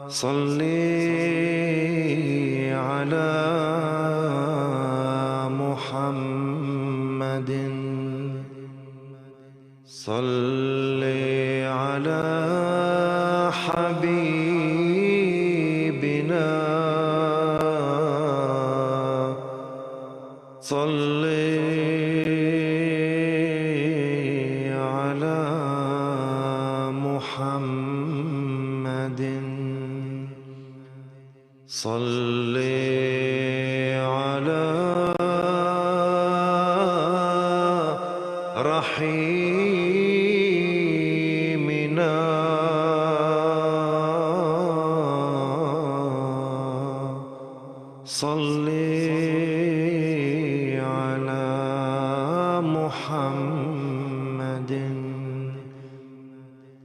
صل على محمد صل على حبيبنا صل على محمد صل على رحيمنا صل على محمد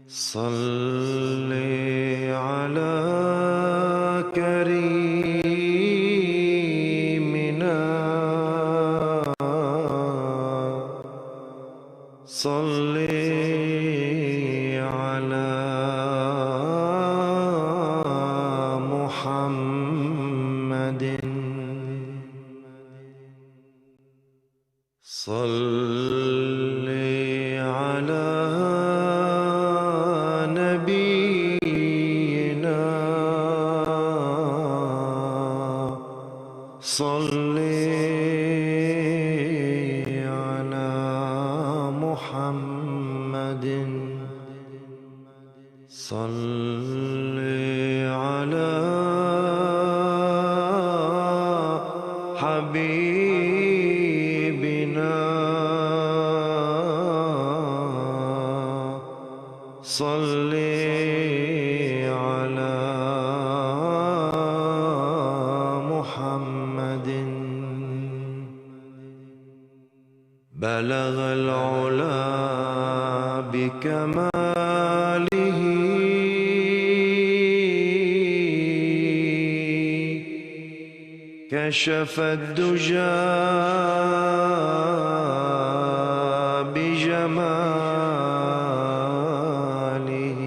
صل على كريمنا صل على محمد صل على نبينا صل على محمد صل على حبيبنا صل على محمد بلغ العلا بكماله كشف الدجى بجماله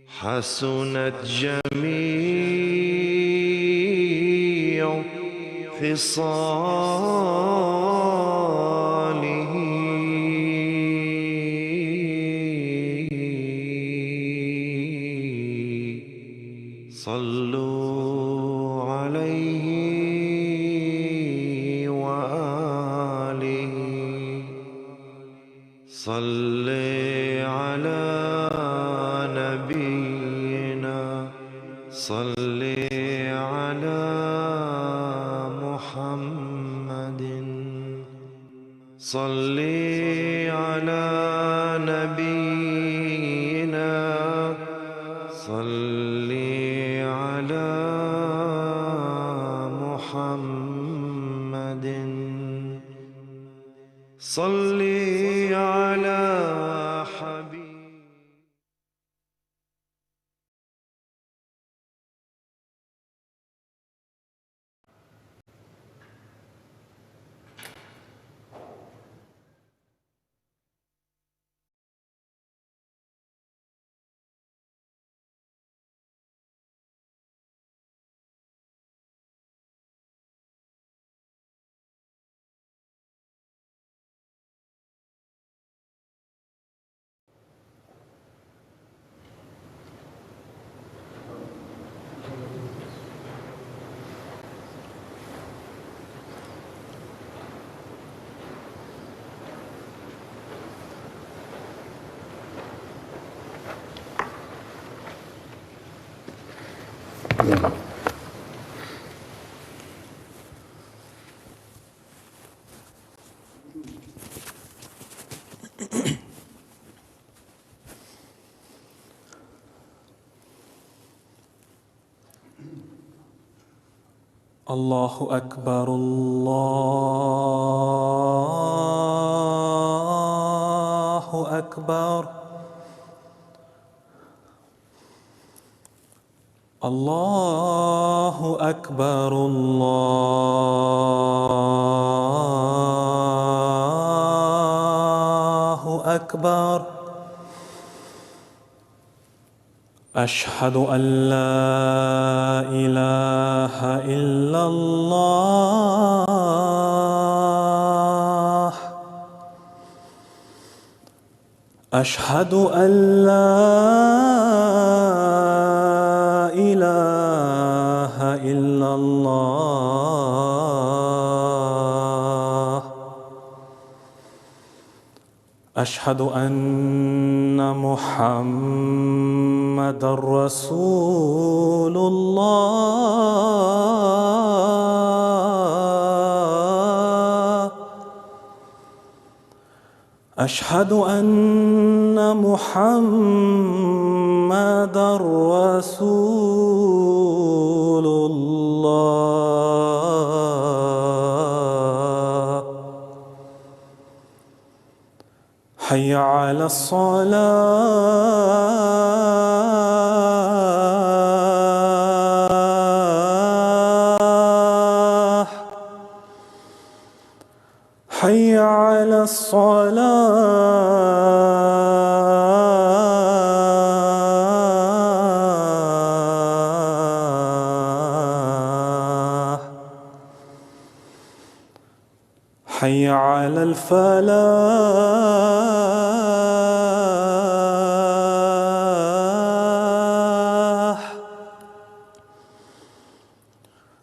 حسنت جميع خصاله صلوا عليه وآله صل على نبينا صل على محمد صل على نبينا صل على محمد صل على حبيب الله أكبر الله أكبر الله أكبر الله أكبر أشهد أن لا إله إلا الله أشهد أن لا إله إلا الله أشهد أن محمد رسول الله أشهد أن محمد رسول الله حي على الصلاة حي على الصلاة حي على الفلاح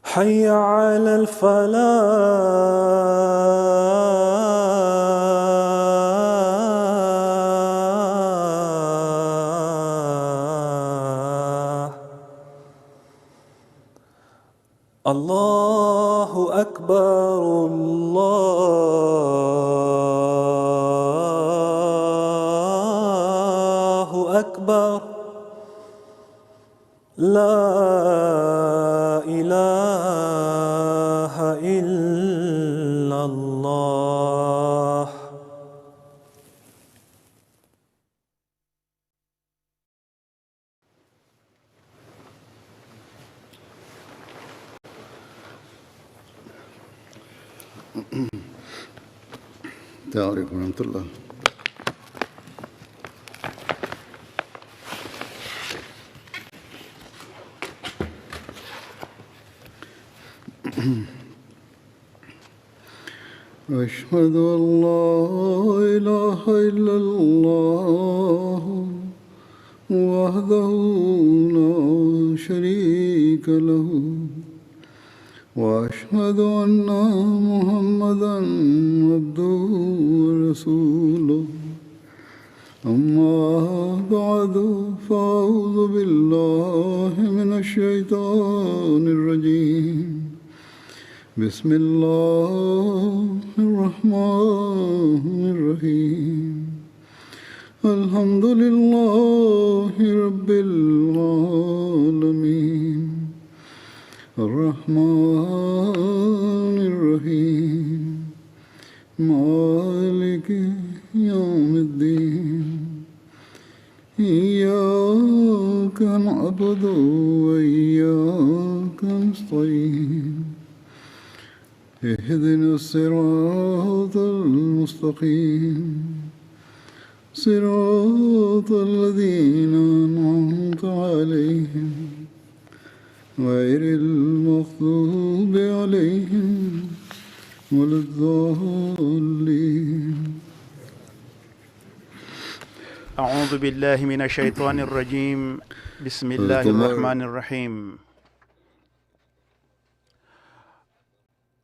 حي على الفلاح الله أكبر الله أكبر لا إله إلا الله السلام عليكم ورحمة الله. أشهد أن لا إله إلا الله وحده لا شريك له وأشهد أن محمدًا عبده ورسوله أما بعد فأعوذ بالله من الشيطان الرجيم بسم الله الرحمن الرحيم الحمد لله رب العالمين الرحمن الرحيم مالك يوم الدين إياك نعبد وإياك نستعين اهدنا الصراط المستقيم صراط الذين أنعمت عليهم غير المغضوب عليهم ولا الضالين. أعوذ بالله من الشيطان الرجيم بسم الله الرحمن الرحيم.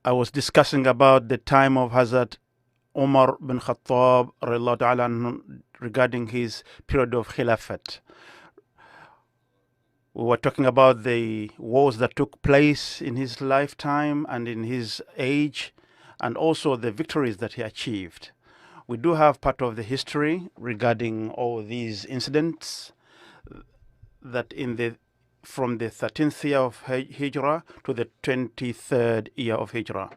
I was discussing about the time of Hazrat Umar bin Khattab regarding his period of Khilafat. We were talking about the wars that took place in his lifetime and in his age, and also the victories that he achieved. We do have part of the history regarding all these incidents that from the 13th year of Hijrah to the 23rd year of Hijrah.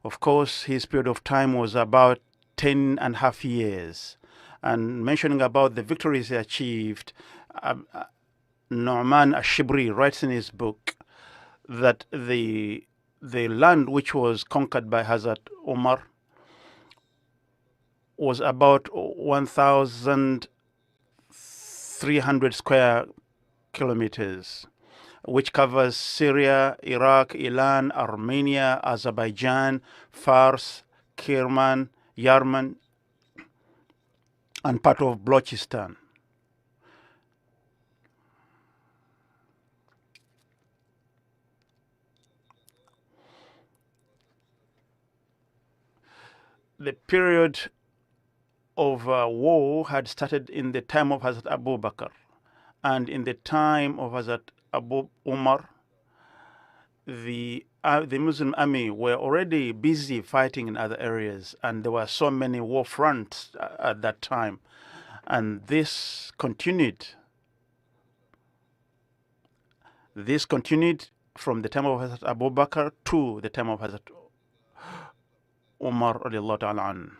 Of course, his period of time was about 10.5 years. And mentioning about the victories he achieved, Nu'man Ash-Shibri writes in his book that the land which was conquered by Hazrat Umar was about 1,300 square kilometers, which covers Syria, Iraq, Iran, Armenia, Azerbaijan, Fars, Kirman, Yarman, and part of Balochistan. The period of war had started in the time of Hazrat Abu Bakr, and in the time of Hazrat Abu Umar, the Muslim army were already busy fighting in other areas, and there were so many war fronts at that time, and this continued. This continued from the time of Hazrat Abu Bakr to the time of Hazrat Umar radiallahu ta'ala anhu.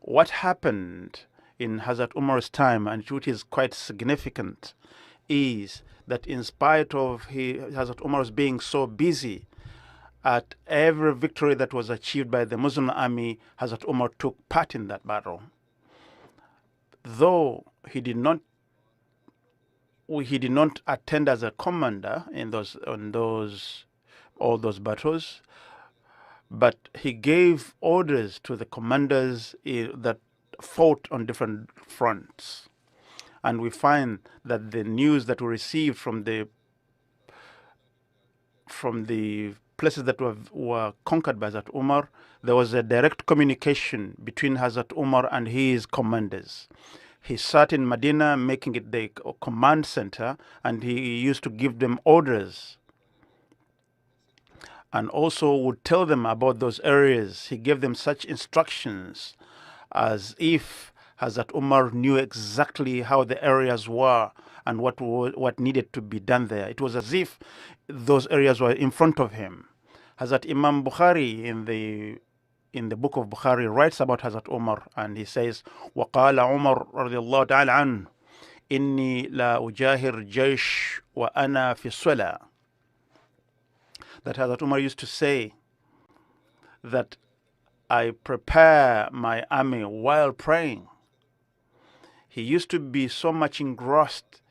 What happened in Hazrat Umar's time, and which is quite significant, is that in spite of Hazrat Umar's being so busy, at every victory that was achieved by the Muslim army, Hazrat Umar took part in that battle. Though he did not attend as a commander in all those battles, but he gave orders to the commanders that fought on different fronts. And we find that the news that we received from the places that were conquered by Hazrat Umar, there was a direct communication between Hazrat Umar and his commanders. He sat in Medina, making it the command center, and he used to give them orders, and also would tell them about those areas. He gave them such instructions as if Hazrat Umar knew exactly how the areas were and what needed to be done there. It was as if those areas were in front of him. Hazrat Imam Bukhari in the book of Bukhari writes about Hazrat Umar, and he says, وَقَالَ عُمَرْ رَضِيَ اللَّهُ تَعَالَى عَنْهُ إِنِّي لَا أُجَاهِرْ جَيْشْ وَأَنَا فِي الصَّلَاةِ. That Hazrat Umar used to say that I prepare my army while praying. He used to be so much engrossed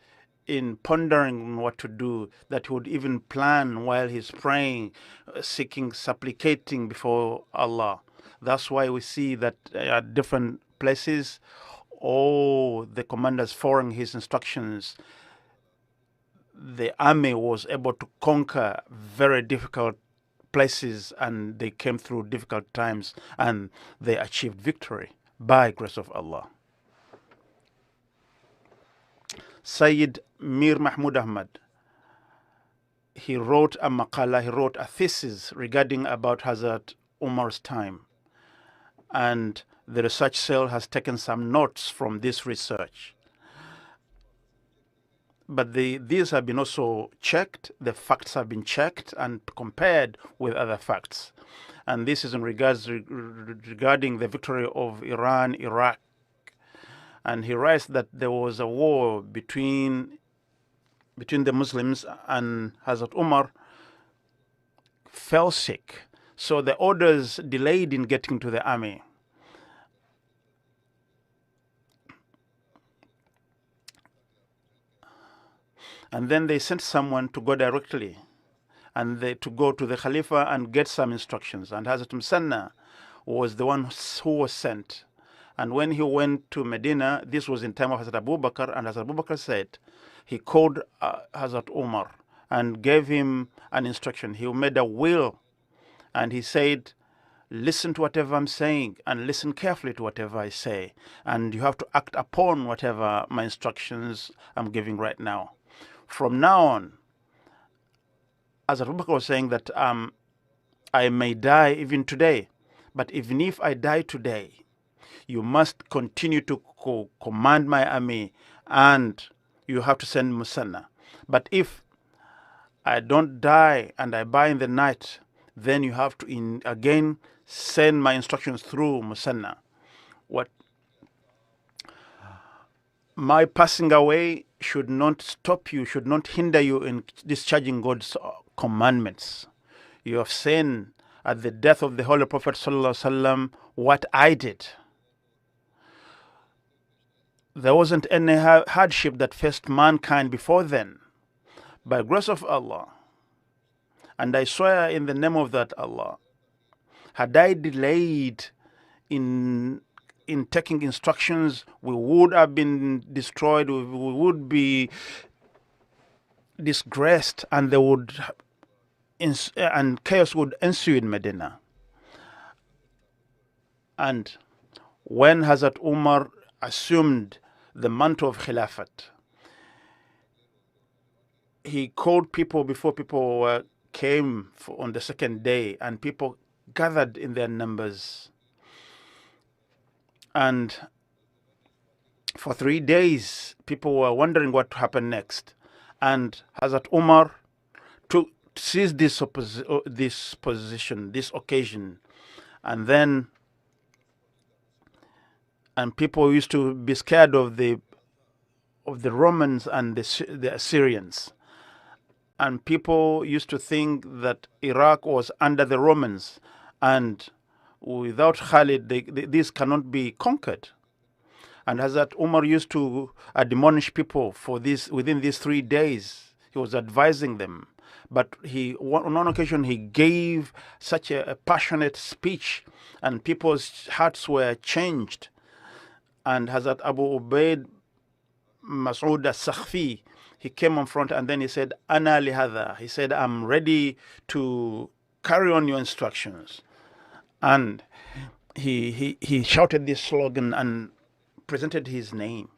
in pondering what to do that he would even plan while he's praying, supplicating before Allah. That's why we see that at different places, all the commanders following his instructions, the army was able to conquer very difficult places, and they came through difficult times, and they achieved victory by grace of Allah. Sayyid Mir Mahmud Ahmad, he wrote a maqala, he wrote a thesis regarding about Hazrat Umar's time, and the research cell has taken some notes from this research. But these have been also checked, the facts have been checked and compared with other facts. And this is in regards regarding the victory of Iran, Iraq. And he writes that there was a war between the Muslims, and Hazrat Umar fell sick. So the orders delayed in getting to the army. And then they sent someone to go directly, and to go to the Khalifa and get some instructions. And Hazrat Musanna was the one who was sent. And when he went to Medina, this was in time of Hazrat Abu Bakr, and Hazrat Abu Bakr said, he called Hazrat Umar and gave him an instruction. He made a will, and he said, listen to whatever I'm saying, and listen carefully to whatever I say. And you have to act upon whatever my instructions I'm giving right now. From now on, as Abu Bakr was saying that I may die even today, but even if I die today, you must continue to command my army, and you have to send Musanna. But if I don't die and I die in the night, then you have to again send my instructions through Musanna. My passing away should not stop you, should not hinder you in discharging God's commandments. You have seen at the death of the Holy Prophet ﷺ what I did. There wasn't any hardship that faced mankind before then. by grace of Allah, and I swear in the name of that Allah, had I delayed in taking instructions, we would have been destroyed, we would be disgraced, and and chaos would ensue in Medina. And when Hazrat Umar assumed the mantle of Khilafat, he called people before people came on the second day, and people gathered in their numbers. And for 3 days, people were wondering what to happen next. And Hazrat Umar seized this position, this occasion, and people used to be scared of the Romans and the Assyrians, and people used to think that Iraq was under the Romans, and without Khalid, this cannot be conquered. And Hazrat Umar used to admonish people for this within these 3 days. He was advising them. But on one occasion, he gave such a passionate speech, and people's hearts were changed. And Hazrat Abu Ubaid Mas'ud al-Sakhfi, he came on front and then he said, Ana lihada. He said, I'm ready to carry on your instructions. And he shouted this slogan and presented his name.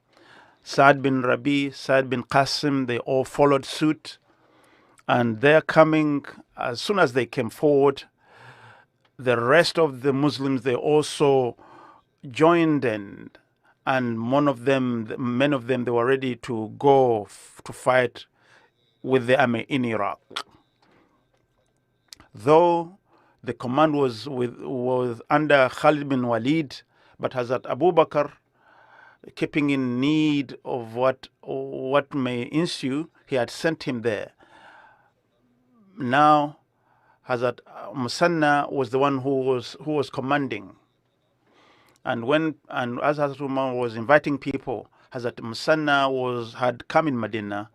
Saad bin Rabi, Saad bin Qasim, they all followed suit. And they're coming, as soon as they came forward, the rest of the Muslims, they also joined in. And many of them, they were ready to go to fight with the army in Iraq. Though the command was under Khalid bin Walid, but Hazrat Abu Bakr, keeping in need of what may ensue, he had sent him there. Now, Hazrat Musanna was the one who was commanding. And as Hazrat Umar was inviting people, Hazrat Musanna had come in Medina,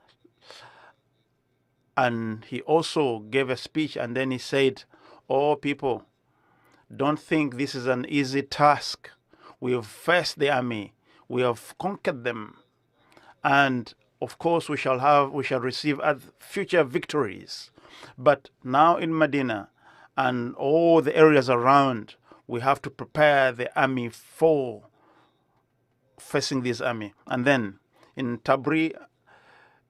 and he also gave a speech, and then he said, "Oh people, don't think this is an easy task. We have faced the army, we have conquered them, and of course we shall receive future victories. But now in Medina and all the areas around, we have to prepare the army for facing this army." And then in Tabri,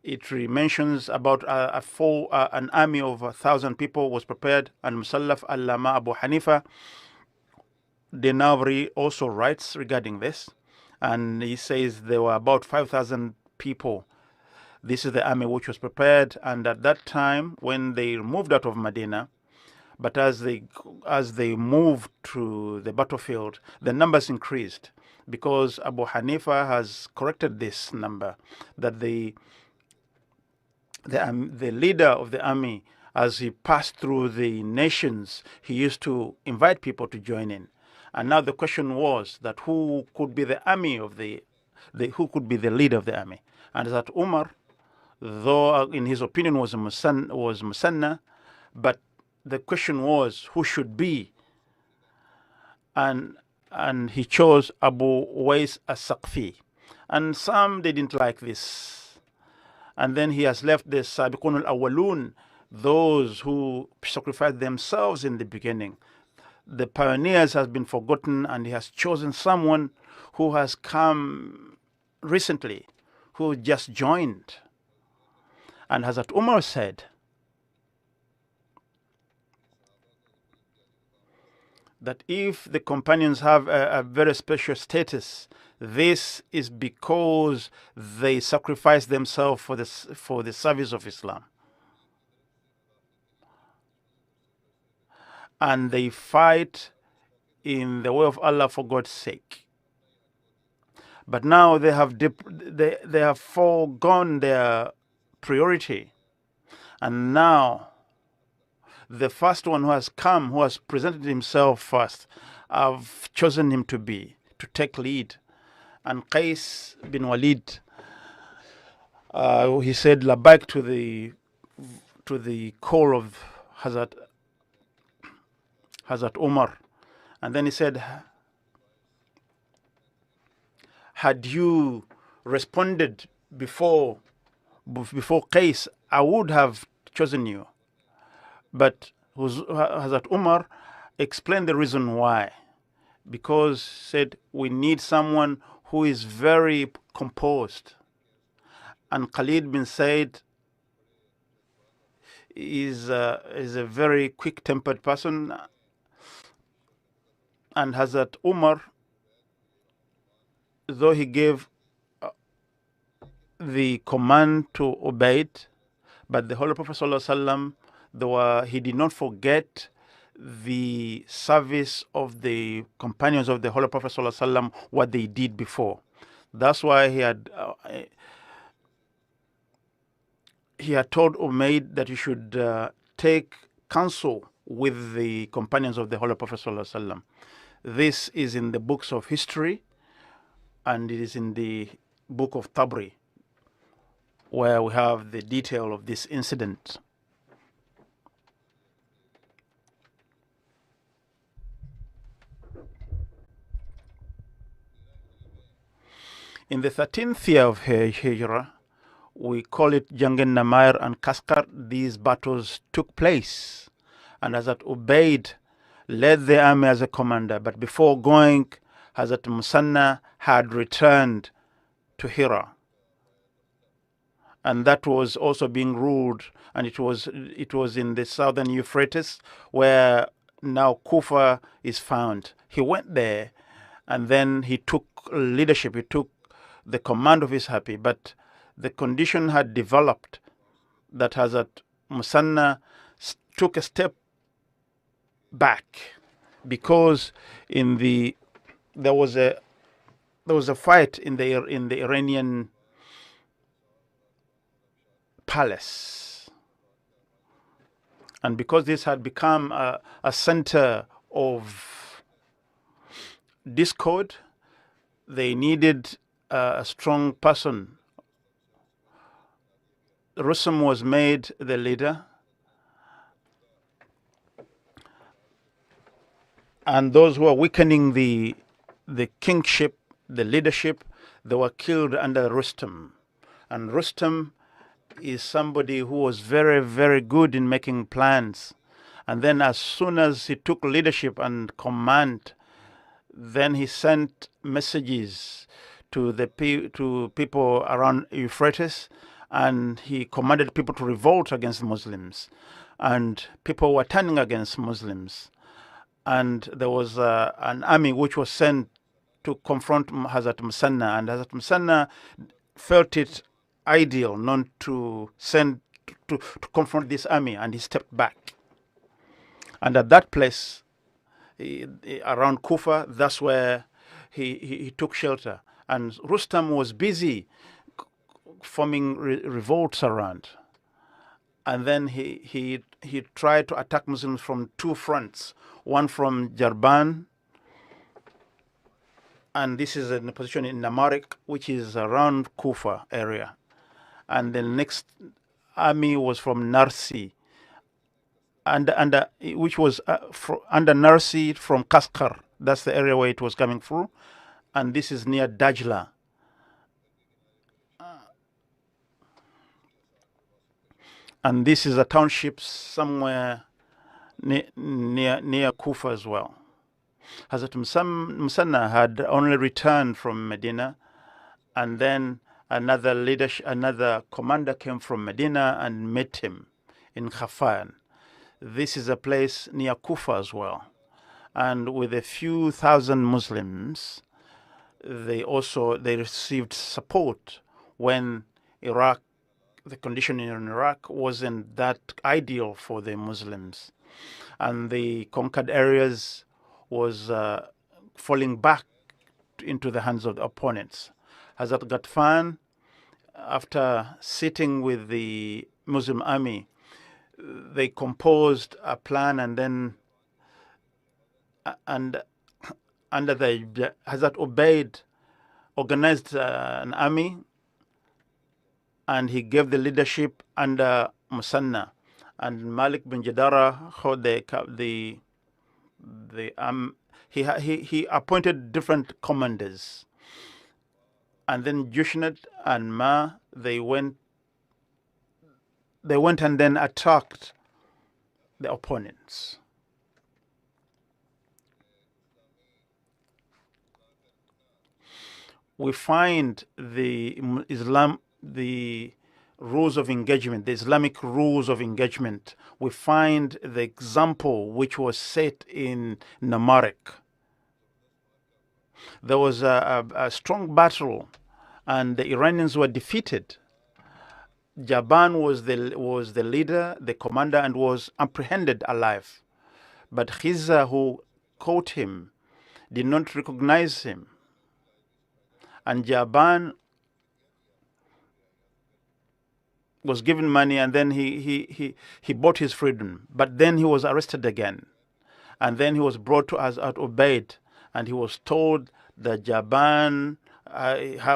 it mentions about an army of 1,000 people was prepared, and Musallaf al-Lama Abu Hanifa Denavri also writes regarding this, and he says there were about 5,000 people. This is the army which was prepared, and at that time when they moved out of Medina, but as they moved to the battlefield, the numbers increased, because Abu Hanifa has corrected this number, that the leader of the army, as he passed through the nations, he used to invite people to join in. And now the question was that who could be the army of who could be the leader of the army? And that Umar, though in his opinion was Musanna, but the question was who should be, and he chose Abu Uwais as-Saqfi, and some they didn't like this, and then he has left the Sabiqun al-Awwalun, those who sacrificed themselves in the beginning. The pioneers has been forgotten, and he has chosen someone who has come recently, who just joined. And Hazrat Umar said that if the companions have a very special status, this is because they sacrifice themselves for the service of Islam. And they fight in the way of Allah for God's sake. But now they have foregone their priority. And now the first one who has come, who has presented himself first, I've chosen him to take lead. And Qais bin Walid, he said labaik to the to the call of Hazrat Umar. And then he said, had you responded before Qais, I would have chosen you. But Hazrat Umar explained the reason why. Because said we need someone who is very composed. And Khalid bin Said is a very quick-tempered person. And Hazrat Umar, though he gave the command to obey it, but the Holy Prophet ﷺ, he did not forget the service of the companions of the Holy Prophet ﷺ, what they did before. That's why he had told Umayyad that he should take counsel with the companions of the Holy Prophet ﷺ. This is in the books of history, and it is in the book of Tabri, where we have the detail of this incident. In the 13th year of Hijrah, we call it Jangan Namair and Kaskar. These battles took place, and Hazrat Ubaid led the army as a commander. But before going, Hazrat Musanna had returned to Hira, and that was also being ruled, and it was in the southern Euphrates, where now Kufa is found. He went there, and then he took leadership. He took the command of his happy, but the condition had developed that Hazrat Musanna took a step back, because there was a fight in the Iranian palace, and because this had become a center of discord, they needed a strong person. Rustam was made the leader, and those who were weakening the kingship, the leadership, they were killed under Rustam. And Rustam is somebody who was very, very good in making plans. And then as soon as he took leadership and command, then he sent messages to people around Euphrates, and he commanded people to revolt against Muslims, and people were turning against Muslims. And there was an army which was sent to confront Hazrat Musanna, and Hazrat Musanna felt it ideal not to send to confront this army, and he stepped back. And at that place, around Kufa, that's where he took shelter. And Rustam was busy forming revolts around. And then he tried to attack Muslims from two fronts, one from Jarban, and this is a position in Namarik, which is around Kufa area. And the next army was from Narsi, which was under Narsi from Kaskar. That's the area where it was coming through. And this is near Dajla. And this is a township somewhere near Kufa as well. Hazrat Musanna had only returned from Medina, and then another commander came from Medina and met him in Khafan. This is a place near Kufa as well. And with a few thousand Muslims, they received support when the condition in Iraq wasn't that ideal for the Muslims, and the conquered areas was falling back into the hands of the opponents. Hazrat Ghatfan, after sitting with the Muslim army, they composed a plan, and then under the Hazrat Ubaid organized an army, and he gave the leadership under Musanna. and Malik bin Jadara, how he appointed different commanders, and then Jushnet and Ma, they went and then attacked the opponents. We find the rules of engagement, the Islamic rules of engagement. We find the example which was set in Namarek. There was a strong battle, and the Iranians were defeated. Jaban was the leader, the commander, and was apprehended alive. But Khiza, who caught him, did not recognize him. And Jaban was given money, and then he bought his freedom. But then he was arrested again. And then he was brought to Hazrat Ubaid, and he was told that Jaban,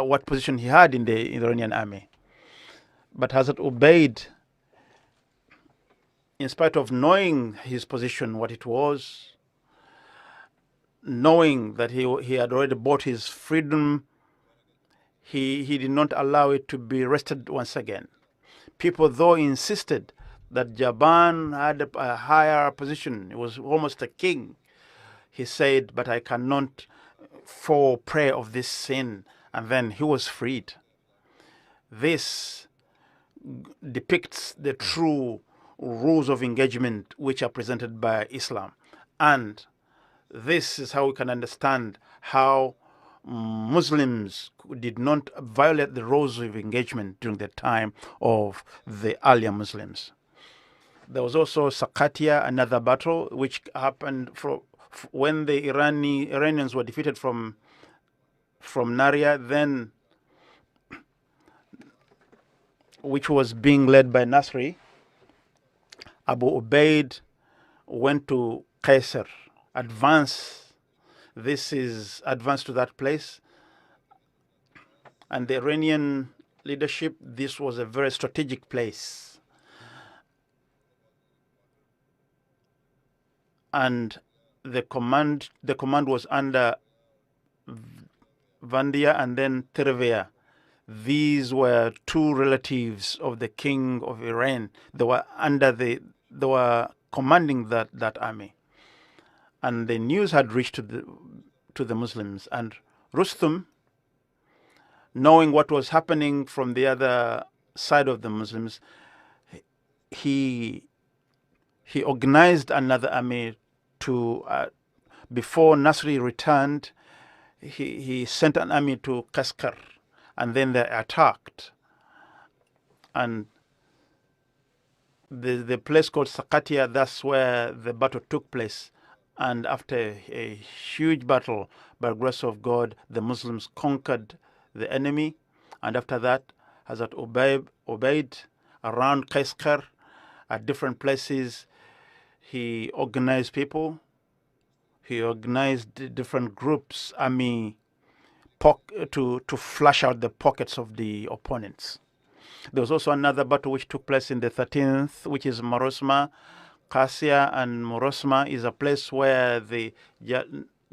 what position he had in the Iranian army. But Hazrat Ubaid, in spite of knowing his position, what it was, knowing that he had already bought his freedom, he did not allow it to be wrested once again. People, though, insisted that Jaban had a higher position. He was almost a king. He said, but I cannot fall prey of this sin. And then he was freed. This depicts the true rules of engagement which are presented by Islam. And this is how we can understand how Muslims did not violate the rules of engagement during the time of the earlier Muslims. There was also Sakatia, another battle which happened when the Iranians were defeated from Naria, then which was being led by Nasri. Abu Ubaid went to Qaisar, advanced to that place. And the Iranian leadership, this was a very strategic place. And the command was under Vandia and then Terevea. These were two relatives of the king of Iran. They were commanding that army. And the news had reached to the Muslims. And Rustum, knowing what was happening from the other side of the Muslims, he organized another army to, before Nasri returned, he sent an army to Kaskar, and then they attacked. And the place called Sakatia, that's where the battle took place. And after a huge battle, by the grace of God, the Muslims conquered the enemy. And after that, Hazrat Ubaid around Kaskar, at different places, he organized people. He organized different groups, army, to flush out the pockets of the opponents. There was also another battle which took place in the 13th, which is Morosma. Qasia and Morosma is a place where the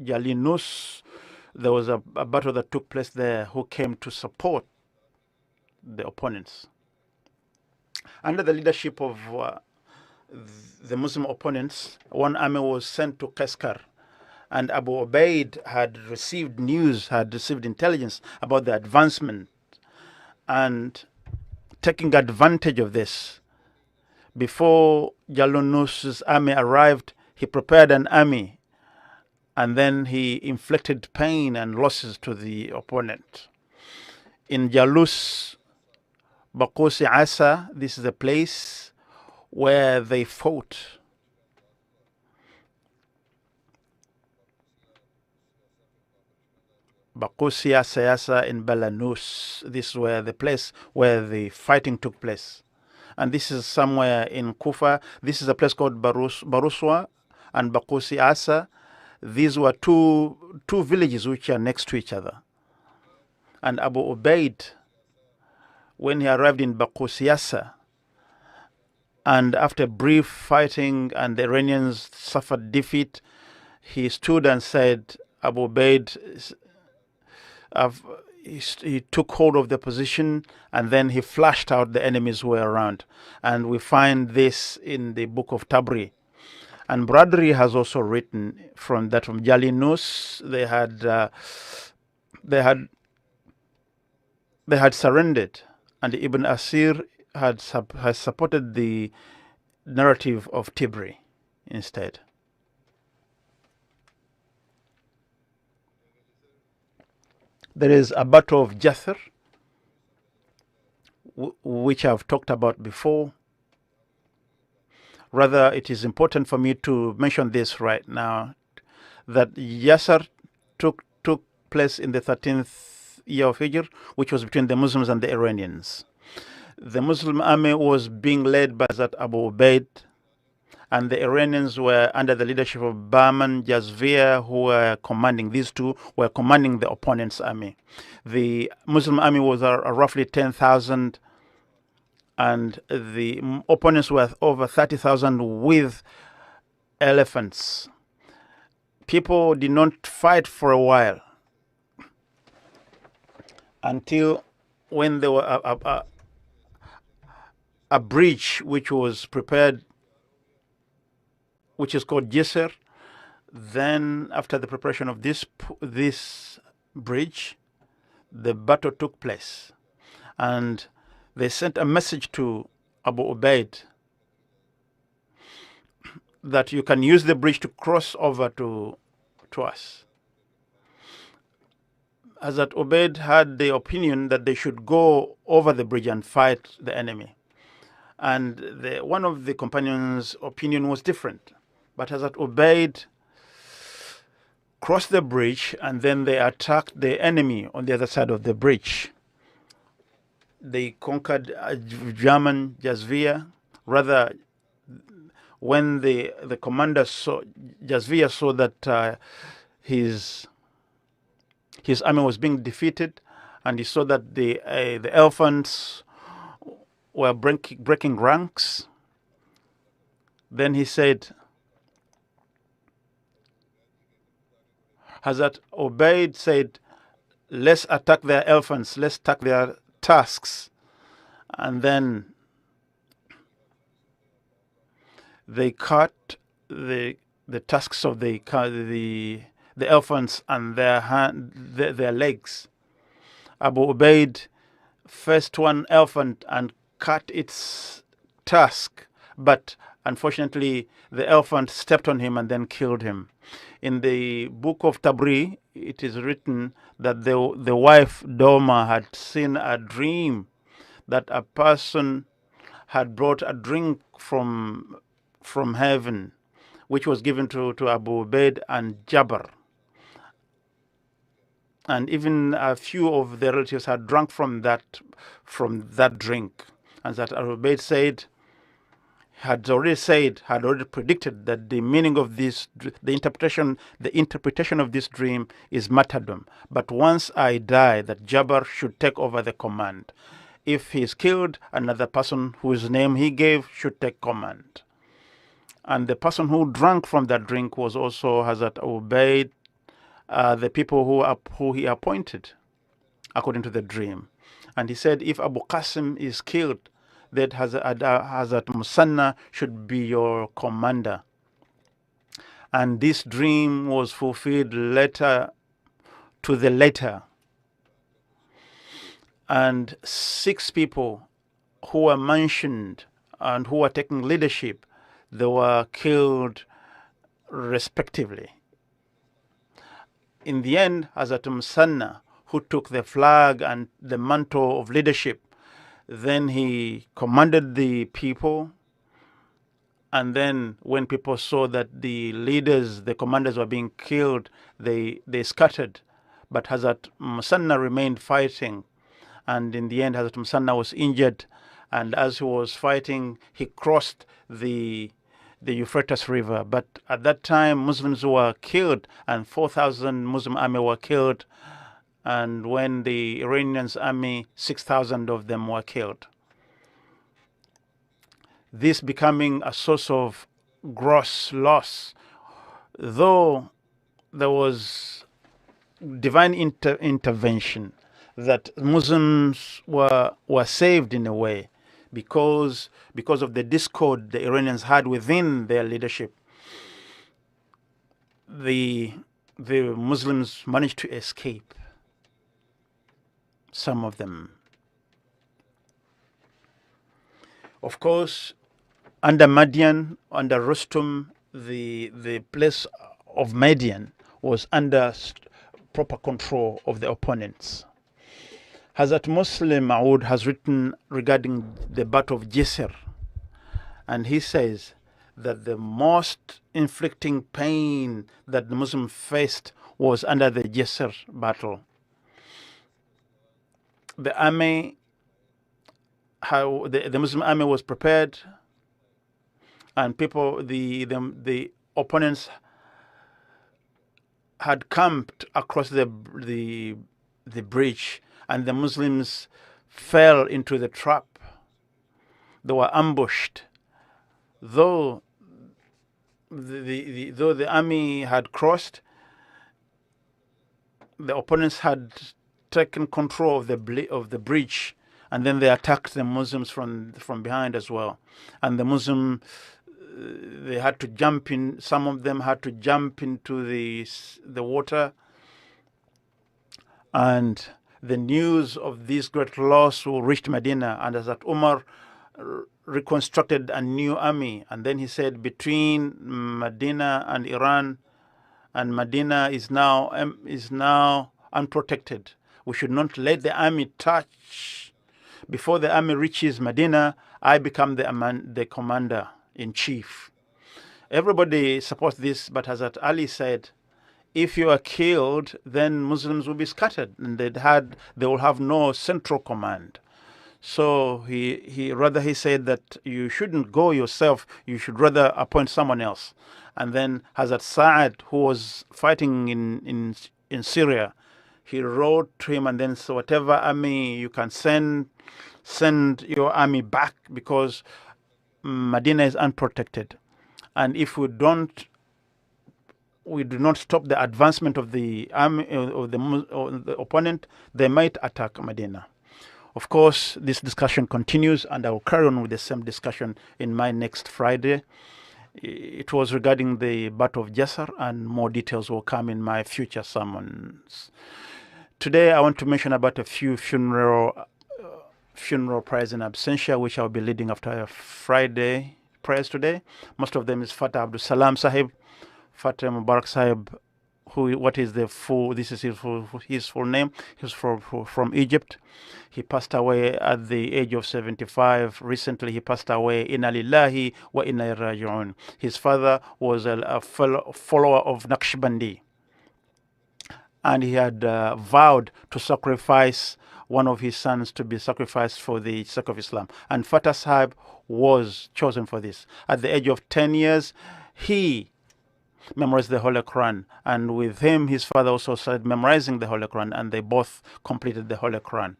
Jalinus, there was a battle that took place there, who came to support the opponents. Under the leadership of the Muslim opponents, one army was sent to Kaskar, and Abu Ubaid had received intelligence about the advancement, and taking advantage of this, before Jalunus's army arrived, he prepared an army, and then he inflicted pain and losses to the opponent. In Jalus, Baqusi Asa, this is the place where they fought. Baqusi Asa in Balanus, this is where the place where the fighting took place. And this is somewhere in Kufa. This is a place called Baruswa and Baqusi Asa. These were two villages which are next to each other. And Abu Ubaid, when he arrived in Baqusi Asa, And after brief fighting and the Iranians suffered defeat, he stood and said, Abu Ubaid, he took hold of the position, and then he flashed out the enemies who were around. And we find this in the book of Tabri. And Bradri has also written from Jalinus. They had surrendered, and Ibn Asir has supported the narrative of Tibri instead. There is a battle of Jathar, which I've talked about before. Rather, it is important for me to mention this right now, that Yasser took place in the 13th year of Hijr, which was between the Muslims and the Iranians. The Muslim army was being led by Hazrat Abu Ubaid, and the Iranians were under the leadership of Bahman Jazvia, who were commanding, these two were commanding the opponent's army. The Muslim army was roughly 10,000, and the opponents were over 30,000 with elephants. People did not fight for a while until when there were a bridge which was prepared, which is called Jisr. Then, after the preparation of this bridge, the battle took place, and they sent a message to Abu Ubaid that you can use the bridge to cross over to us. Hazrat Ubaid had the opinion that they should go over the bridge and fight the enemy. And one of the companions' opinion was different. But Hazrat Ubaid crossed the bridge, and then they attacked the enemy on the other side of the bridge. They conquered German Jazvia. Rather, when the commander Jazvia saw that his army was being defeated, and he saw that the elephants were breaking ranks, then he said, Hazrat Ubaid said, let's attack their elephants, let's attack their tusks. And then they cut the tusks of the elephants and their legs. Abu Ubaid faced one elephant and cut its tusk, but unfortunately the elephant stepped on him and then killed him. In the book of Tabri, it is written that the wife Doma had seen a dream that a person had brought a drink from heaven, which was given to Abu Ubaid and Jabir. And even a few of the relatives had drunk from that drink. And that Abu Ubaid had already predicted that the meaning of this, the interpretation of this dream is martyrdom. But once I die, that Jabir should take over the command. If he is killed, another person whose name he gave should take command. And the person who drank from that drink was also Hazrat Ubaid, the people who he appointed, according to the dream. And he said, if Abu Qasim is killed, that Hazrat Musanna should be your commander. And this dream was fulfilled later to the letter. And 6 people who were mentioned and who were taking leadership, they were killed respectively. In the end, Hazrat Musanna, who took the flag and the mantle of leadership, then he commanded the people, and then when people saw that the commanders were being killed, they scattered. But Hazrat Musanna remained fighting, and in the end Hazrat Musanna was injured, and as he was fighting, he crossed the Euphrates River. But at that time, Muslims were killed, and 4,000 Muslim army were killed. And when the Iranians' army, 6,000 of them were killed. this becoming a source of gross loss, though there was divine intervention, that Muslims were saved in a way because of the discord the Iranians had within their leadership. The Muslims managed to escape, some of them. Of course, under Madian, under Rustum, the place of Madian was under proper control of the opponents. Hazrat Muslim Maud has written regarding the Battle of Jisr, and he says that the most inflicting pain that the Muslim faced was under the Jisr battle. The army, the Muslim army was prepared, and the opponents had camped across the bridge, and the Muslims fell into the trap. They were ambushed. Though the army had crossed, the opponents had taken control of the bridge, and then they attacked the Muslims from behind as well. And the Muslim, they had to jump in. Some of them had to jump into the water, and the news of this great loss reached Medina, and as that Umar reconstructed a new army, and then he said between Medina and Iran, and Medina is now unprotected. We should not let the army touch. Before the army reaches Medina, I become the commander in chief. Everybody supports this, but Hazrat Ali said, if you are killed, then Muslims will be scattered, and they will have no central command. So he said that you shouldn't go yourself, you should rather appoint someone else. And then Hazrat Sa'ad, who was fighting in Syria, he wrote to him, and then, so whatever army you can send your army back, because Medina is unprotected. And if we do not stop the advancement of the army of the opponent, they might attack Medina. Of course, this discussion continues, and I will carry on with the same discussion in my next Friday. It was regarding the Battle of Jisr, and more details will come in my future sermons. Today, I want to mention about a few funeral prayers in absentia, which I'll be leading after Friday prayers today. Most of them is Fatah Abdul Salam Sahib, Fatah Mubarak Sahib, this is his full name. He was from Egypt. He passed away at the age of 75. Recently, he passed away. Inna lillahi wa inna ilaihi raji'un. His father was a follower of Naqshbandi, and he had vowed to sacrifice one of his sons to be sacrificed for the sake of Islam. And Fatah Sahib was chosen for this. At the age of 10 years, he memorized the Holy Quran, and with him his father also started memorizing the Holy Quran, and they both completed the Holy Quran.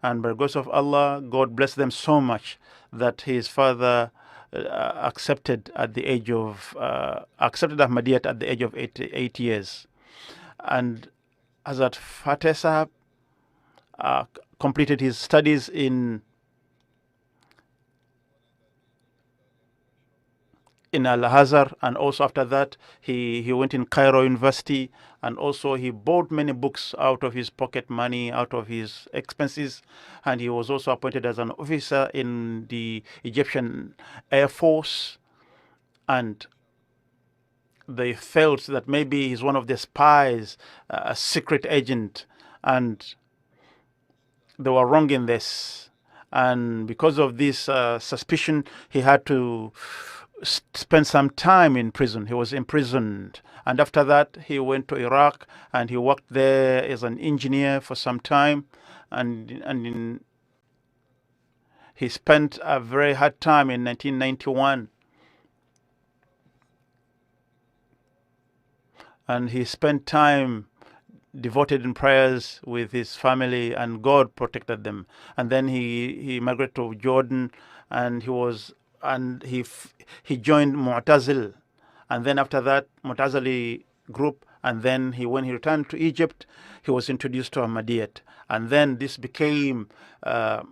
And by the grace of Allah, God blessed them so much that his father accepted Ahmadiyya at the age of 8 years. And Hazrat Fateh Sahib completed his studies in Al-Azhar, and also after that he went in Cairo University, and also he bought many books out of his pocket money, out of his expenses, and he was also appointed as an officer in the Egyptian Air Force. And they felt that maybe he's one of the spies, a secret agent, and they were wrong in this. And because of this suspicion, he had to spend some time in prison. He was imprisoned, and after that he went to Iraq, and he worked there as an engineer for some time, and he spent a very hard time in 1991, and he spent time devoted in prayers with his family, and God protected them. And then he migrated to Jordan, and he was and he joined Mu'tazil, and then after that Mu'tazili group, and then when he returned to Egypt, he was introduced to Ahmadiyyat, and then this became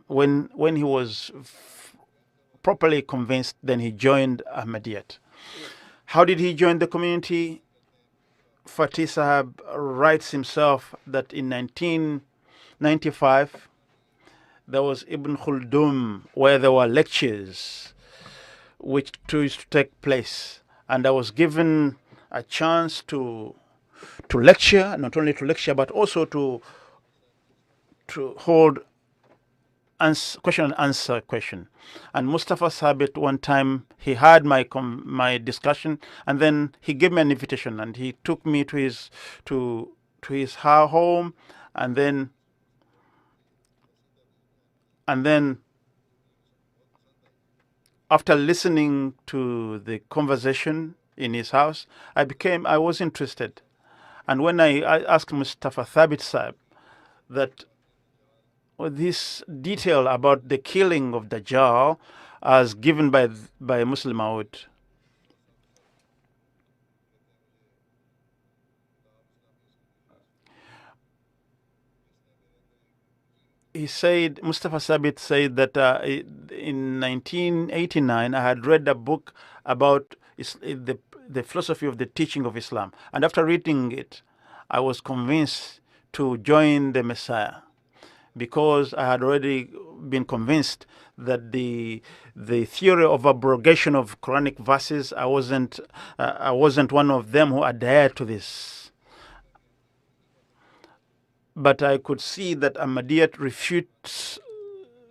when he was properly convinced, then he joined Ahmadiyyat. How did he join the community? Fatih Sahab writes himself that in 1995 there was Ibn Khaldun, where there were lectures which used to take place, and I was given a chance to lecture, not only to lecture but also to hold question and answer question. And Mustafa Sabit, one time he heard my discussion, and then he gave me an invitation, and he took me to his home, and then after listening to the conversation in his house, I was interested. And when I asked Mustafa Thabit Sahib that this detail about the killing of Dajjal as given by Muslim Maud, he said, Mustafa Sabit said that in 1989 I had read a book about the philosophy of the teaching of Islam, and after reading it, I was convinced to join the Messiah, because I had already been convinced that the theory of abrogation of Quranic verses, I wasn't one of them who adhered to this. But I could see that Ahmadiyyat refutes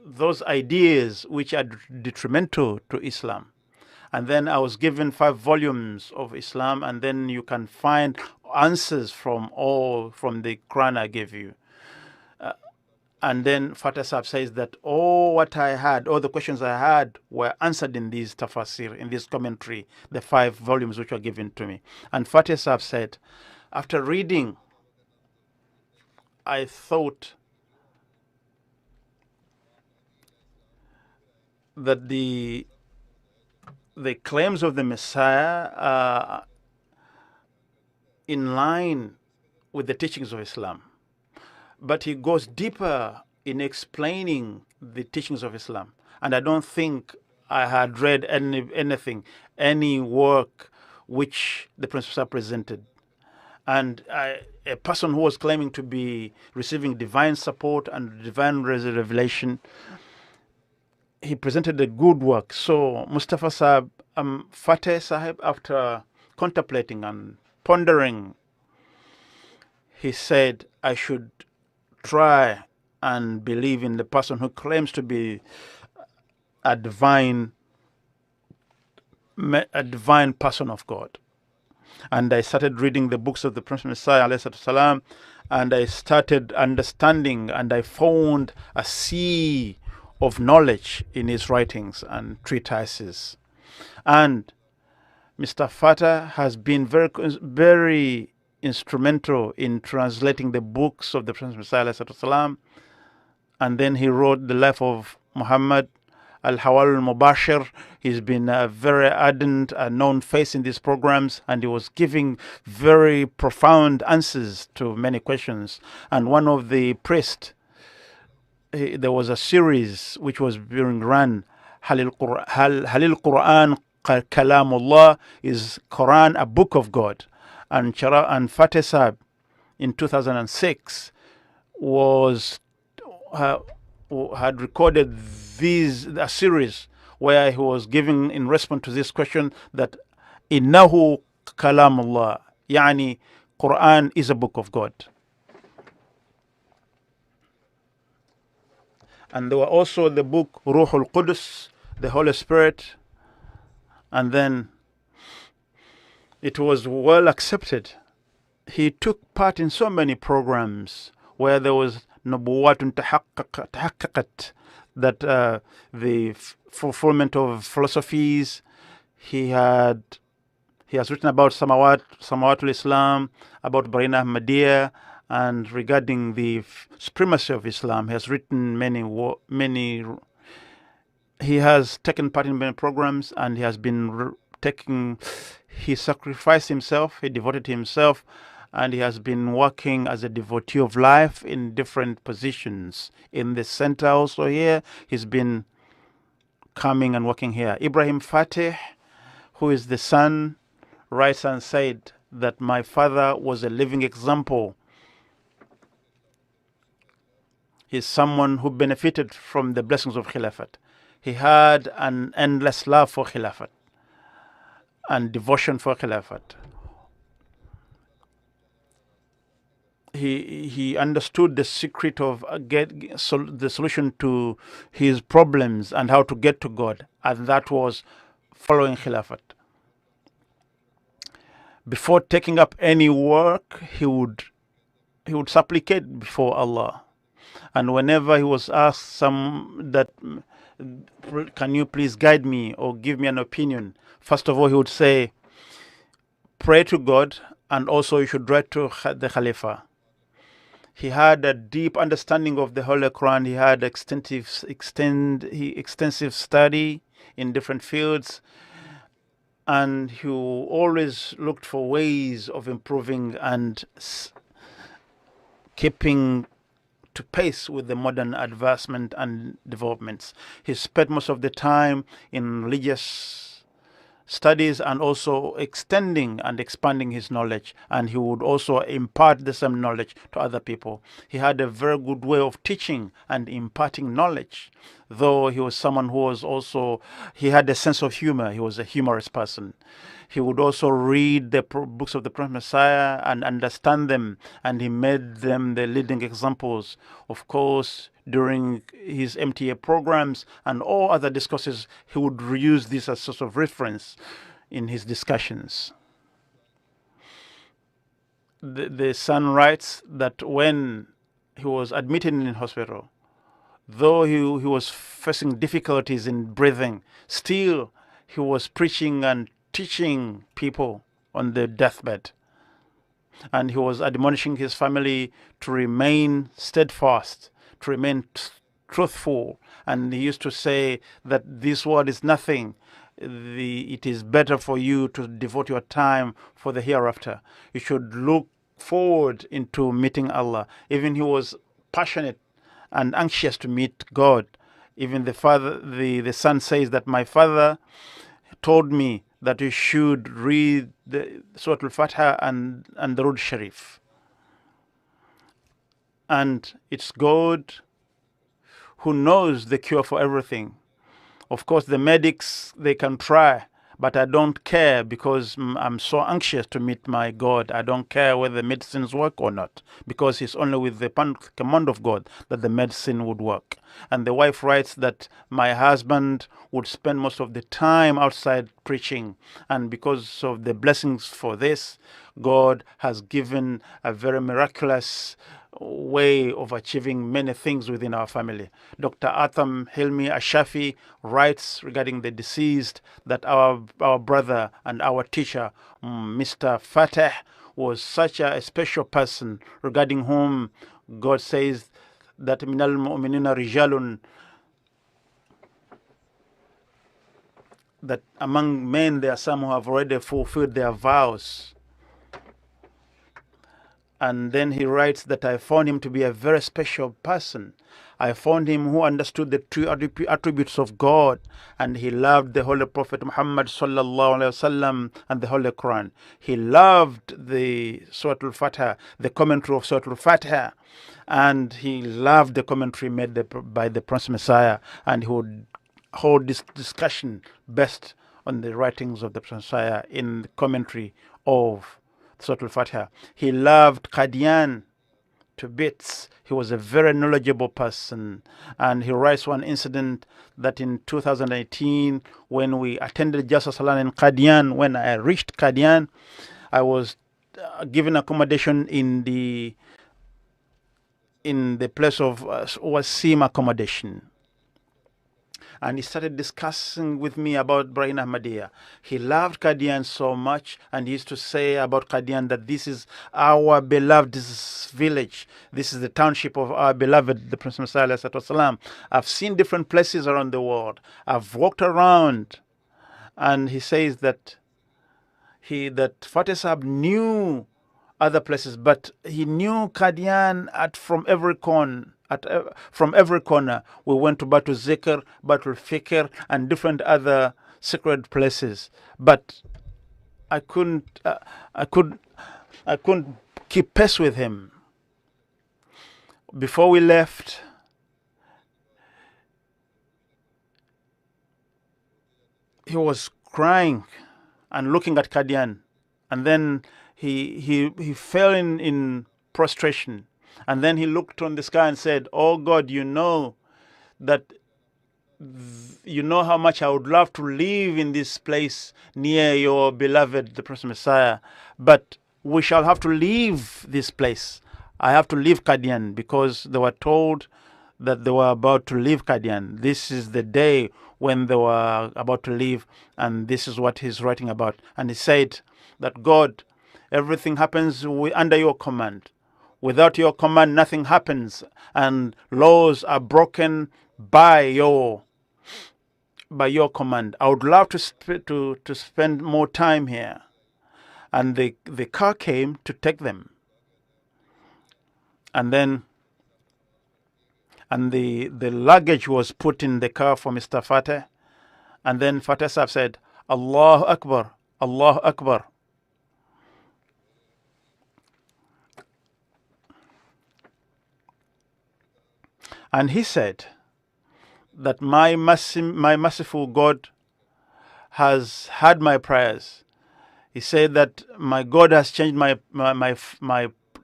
those ideas which are detrimental to Islam. And then I was given 5 volumes of Islam, and then you can find answers from the Quran I gave you. And then Fatih Sahib says that all the questions I had were answered in these tafsir, in this commentary, the 5 volumes which were given to me. And Fatih Sahib said, after reading, I thought that the claims of the Messiah are in line with the teachings of Islam. But he goes deeper in explaining the teachings of Islam. And I don't think I had read any work which the Prince presented. And a person who was claiming to be receiving divine support and divine revelation, he presented a good work. So Mustafa Sahib, Fatih Sahib, after contemplating and pondering, he said, I should try and believe in the person who claims to be a divine person of God. And I started reading the books of the Prophet Messiah, ﷺ, and I started understanding, and I found a sea of knowledge in his writings and treatises. And Mr. Fatah has been very instrumental in translating the books of the Prophet Messiah, ﷺ, and then he wrote the life of Muhammad, Al-Hawal al-Mubashir. He's been a very ardent, known face in these programs, and he was giving very profound answers to many questions. And one of the priests, there was a series which was being run, Halil Quran Kalamullah, is Quran a book of God? And Fatih Sahib in 2006 had recorded a series where he was giving in response to this question that innahu kalamullah, yani Quran is a book of God. And there were also the book Ruhul Qudus, the Holy Spirit, and then it was well accepted. He took part in so many programs where there was Nubuwatun Tahaqqaqat, that the fulfillment of philosophies. He has written about Samawatul Islam, about Barina Ahmadiyya, and regarding the supremacy of Islam, he has written many he has taken part in many programs, and he has been he sacrificed himself, he devoted himself, and he has been working as a devotee of life in different positions. In the center also here, he's been coming and working here. Ibrahim Fateh, who is the son, writes and said that my father was a living example. He's someone who benefited from the blessings of Khilafat. He had an endless love for Khilafat and devotion for Khilafat. He understood the secret of the solution to his problems and how to get to God, and that was following Khilafat. Before taking up any work, he would supplicate before Allah, and whenever he was asked can you please guide me or give me an opinion, first of all he would say, pray to God, and also you should write to the Khalifa. He had a deep understanding of the Holy Quran. He had extensive study in different fields, and he always looked for ways of improving and keeping to pace with the modern advancement and developments. He spent most of the time in religious studies and also extending and expanding his knowledge, and he would also impart the same knowledge to other people. He had a very good way of teaching and imparting knowledge, though he was someone who was also, he had a sense of humor. He was a humorous person. He would also read the books of the Prophet Messiah and understand them, and he made them the leading examples. Of course, during his MTA programs and all other discourses, he would use this as a source of reference in his discussions. The son writes that when he was admitted in hospital, though he was facing difficulties in breathing, still he was preaching and teaching people on the deathbed. And he was admonishing his family to remain steadfast, to remain truthful. And he used to say that this world is nothing. It is better for you to devote your time for the hereafter. You should look forward into meeting Allah. Even he was passionate and anxious to meet God. Even the son says that my father told me that you should read the Surah Al-Fatiha and the Durud Sharif. And it's God who knows the cure for everything. Of course, the medics, they can try, but I don't care because I'm so anxious to meet my God. I don't care whether the medicines work or not, because it's only with the command of God that the medicine would work. And the wife writes that my husband would spend most of the time outside preaching, and because of the blessings for this, God has given a very miraculous way of achieving many things within our family. Dr. Atham Hilmi Ashafi writes regarding the deceased that our brother and our teacher, Mr. Fateh, was such a special person regarding whom God says that minal mu'minina rijalun, that among men there are some who have already fulfilled their vows. And then he writes that I found him to be a very special person. I found him who understood the true attributes of God, and he loved the Holy Prophet Muhammad sallallahu alaihi wasallam and the Holy Quran. He loved the Surah Al-Fatiha, the commentary of Surah Al-Fatiha, and he loved the commentary made by the Prince Messiah, and he would hold this discussion based on the writings of the Prince Messiah in the commentary of Surah Al-Fatiha. He loved Qadian to bits. He was a very knowledgeable person, and he writes one incident that in 2018, when we attended Jalsa Salan in Qadian, when I reached Qadian, I was given accommodation in the place of Wasim accommodation. and he started discussing with me about Brahim Ahmadiyya. He loved Qadian so much, and he used to say about Qadian that this is our beloved village. This is the township of our beloved, the Prince Messiah ﷺ. I've seen different places around the world. I've walked around, and he says that Fateh Sahib knew other places, but he knew Qadian from every corner. From every corner, we went to Batul Zikr, Batul Fikr, and different other sacred places. But I couldn't keep pace with him. Before we left, he was crying and looking at Qadian, and then he fell in prostration. And then he looked on the sky and said, "Oh God, you know how much I would love to live in this place near your beloved, the Prince Messiah. But we shall have to leave this place. I have to leave Qadian because they were told that they were about to leave Qadian. This is the day when they were about to leave, and this is what he's writing about." And he said that, "God, everything happens under your command. Without your command, nothing happens, and laws are broken by your command. I would love to spend more time here." And the car came to take them, and then the luggage was put in the car for Mr. Fateh, and then Fateh Sahib said, "Allahu Akbar, Allahu Akbar." And he said that my merciful God has heard my prayers. He said that my God has changed my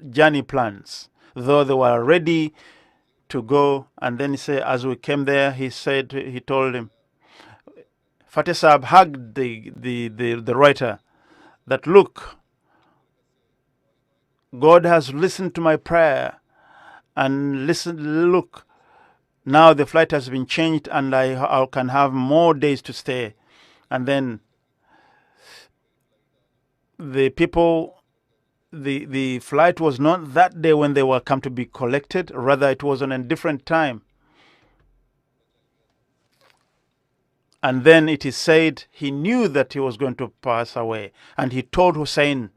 journey plans, though they were ready to go. And then he said, as we came there, he told him, Fateh Sahib hugged the writer, that look, God has listened to my prayer, and look, now the flight has been changed and I can have more days to stay. And then the people, the flight was not that day when they were come to be collected, rather it was on a different time. And then it is said he knew that he was going to pass away, and he told Hussein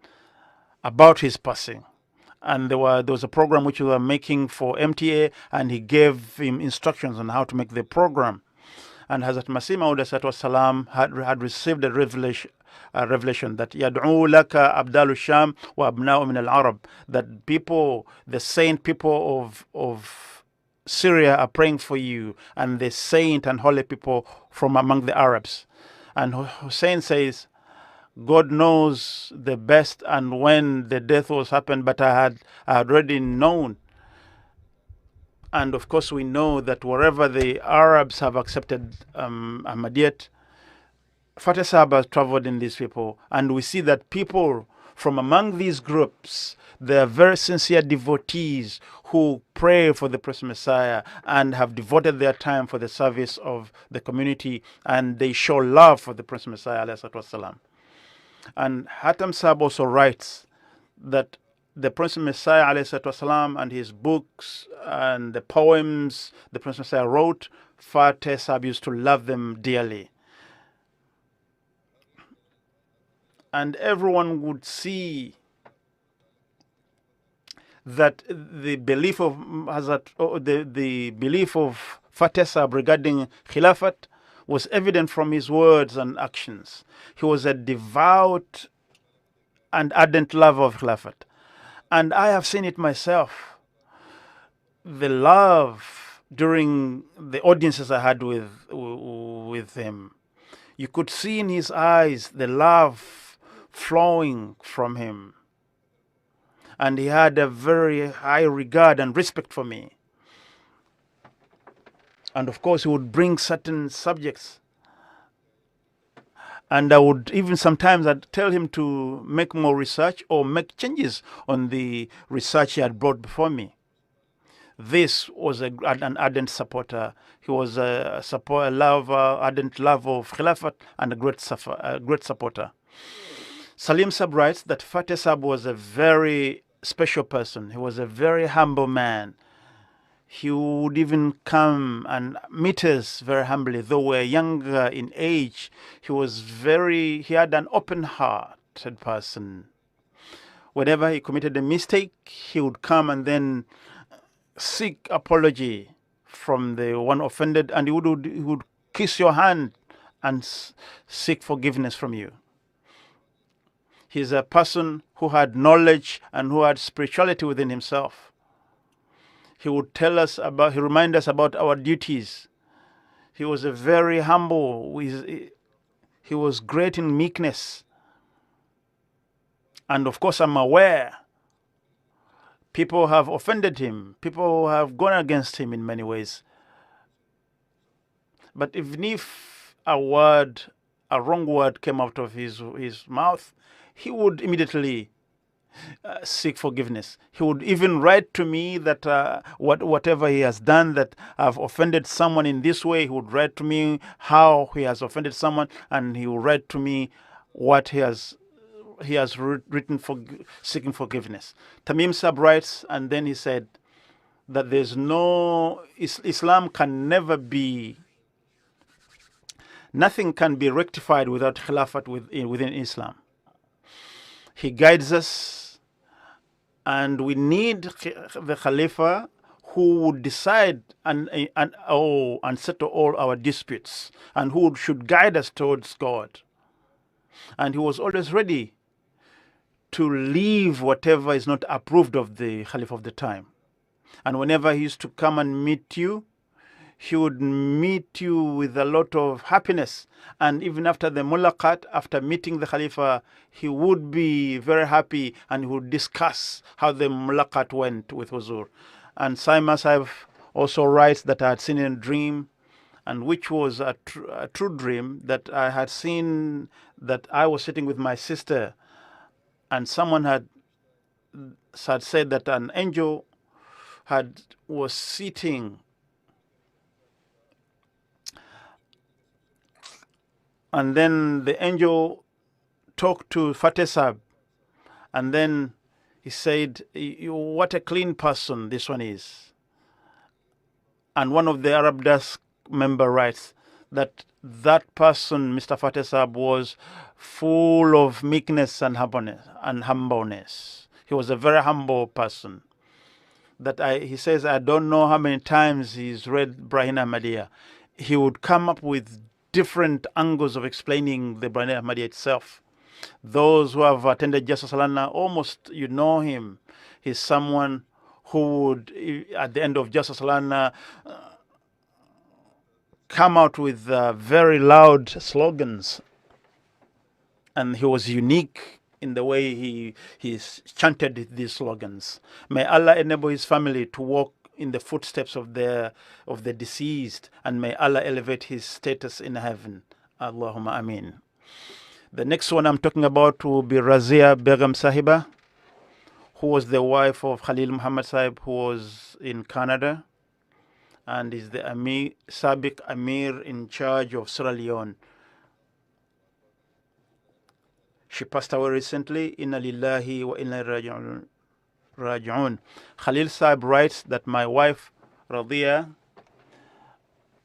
about his passing. And there was a program which we were making for MTA, and he gave him instructions on how to make the program. And Hazrat Masih Maud Salam had received a revelation that Yad'u laka Abdalu Sham wa Abna'u min al-Arab, that people, the saint people of Syria are praying for you, and the saint and holy people from among the Arabs. And Hussein says, God knows the best and when the death was happened, but I had already known. And of course we know that wherever the Arabs have accepted Ahmadiyyat, Fateh Sahib has traveled in these people, and we see that people from among these groups, they are very sincere devotees who pray for the Prophet Messiah and have devoted their time for the service of the community, and they show love for the Prophet Messiah alayhi salatu wasalam. And Hatam Sahib also writes that the Prophet Messiah alayhi salatu wasalam and his books and the poems the Prophet Messiah wrote, Fateh Sahib used to love them dearly. And everyone would see that the belief of the belief of Fateh Sahib regarding Khilafat was evident from his words and actions. He was a devout and ardent lover of Khilafat. And I have seen it myself. The love during the audiences I had with him. You could see in his eyes the love flowing from him. And he had a very high regard and respect for me. And of course, he would bring certain subjects. And I would even sometimes I'd tell him to make more research or make changes on the research he had brought before me. this was an ardent supporter. He was a ardent lover of Khilafat and a great supporter. Salim Sab writes that Fateh Sab was a very special person. He was a very humble man. He would even come and meet us very humbly. Though we're younger in age, he had an open-hearted person. Whenever he committed a mistake, he would come and then seek apology from the one offended, and he would kiss your hand and seek forgiveness from you. He's a person who had knowledge and who had spirituality within himself. He would remind us about our duties. He was a very humble. He was great in meekness. And of course, I'm aware people have offended him. People have gone against him in many ways. But even if a wrong word came out of his mouth, he would immediately seek forgiveness. He would even write to me that whatever he has done, that I've offended someone in this way, he would write to me how he has offended someone, and he will write to me what he has written for seeking forgiveness. Tamim Sab writes, and then he said that Islam can never be, nothing can be rectified without Khilafat within Islam. He guides us, and we need the Khalifa who would decide and settle all our disputes, and who should guide us towards God. And he was always ready to leave whatever is not approved of the Khalifa of the time. And whenever he used to come and meet you, he would meet you with a lot of happiness. And even after the mulaqat, after meeting the Khalifa, he would be very happy and he would discuss how the mulaqat went with Huzur. And Saima Sahib also writes that I had seen in a dream, and which was a true dream, that I had seen that I was sitting with my sister, and someone had said that an angel was sitting, and then the angel talked to Fateh Sab, and then he said, what a clean person this one is. And one of the Arab Desk member writes that person, Mr. Fateh Sab, was full of meekness and humbleness. He was a very humble person. He says, I don't know how many times he's read Brahim Ahmadiyya. He would come up with different angles of explaining the Brahim Ahmadiyya itself. Those who have attended Jalsa Salana, almost you know him. He's someone who would, at the end of Jalsa Salana, come out with very loud slogans. And he was unique in the way he chanted these slogans. May Allah enable his family to walk in the footsteps of the deceased, and may Allah elevate his status in heaven. Allahumma ameen. The next one I'm talking about will be Razia Begum Sahiba, who was the wife of Khalil Muhammad Sahib, who was in Canada, and is the Sabiq Amir in charge of Sierra Leone. She passed away recently. Inna lillahi wa inna raji'un. Khalil Sahib writes that my wife, Radhiya,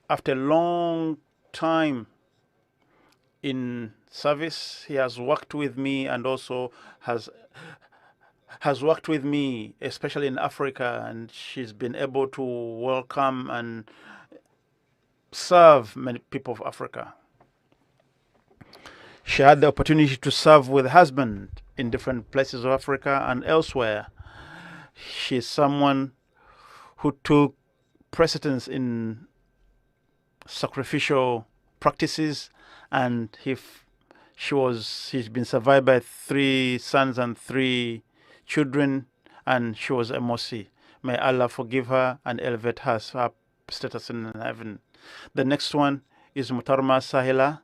after a long time in service, he has worked with me, and also has worked with me, especially in Africa, and she's been able to welcome and serve many people of Africa. She had the opportunity to serve with her husband in different places of Africa and elsewhere. She's someone who took precedence in sacrificial practices, and she's been survived by 3 sons and 3 children, and she was a Mosi. May Allah forgive her and elevate her status in heaven. The next one is Mutarma Sahila,